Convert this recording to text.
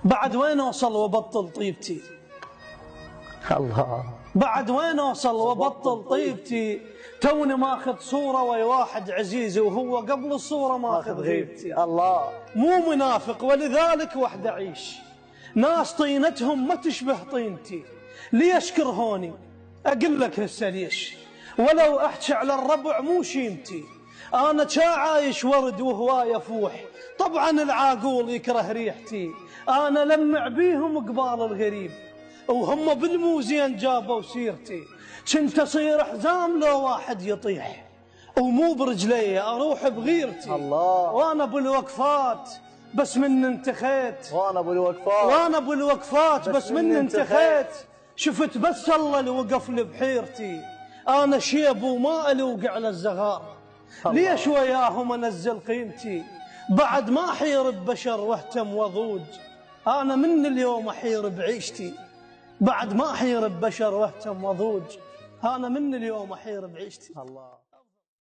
بعد وين أوصل وبطل طيبتي؟ الله. بعد وين أوصل وبطل طيبتي؟ توني ماخذ صورة ويا واحد عزيزي وهو قبل الصورة ماخذ غيبتي. الله. مو منافق ولذلك وحد أعيش، ناس طينتهم ما تشبه طينتي، ليش كرهوني؟ أقول لك هسه ليش، ولو أحكي على الربع مو شيمتي. أنا عايش ورد وهواية فوح، طبعا العاقول يكره ريحتي. أنا لمع بيهم قبال الغريب وهم بالموزين جابوا سيرتي. كنت أصير حزام لو واحد يطيح ومو برجلي أروح بغيرتي. الله. وأنا بالوقفات بس من انتخيت، وانا بالوقفات، وانا بالوقفات بس من انتخيت. شفت بس الله اللي وقف لي بحيرتي. انا شيب وما الوقع على الزغار، ليش وياهم انزل قيمتي؟ بعد ما احير ببشر واهتم وضوج، انا من اليوم احير بعيشتي. بعد ما احير ببشر واهتم وضوج، انا من اليوم احير بعيشتي. الله.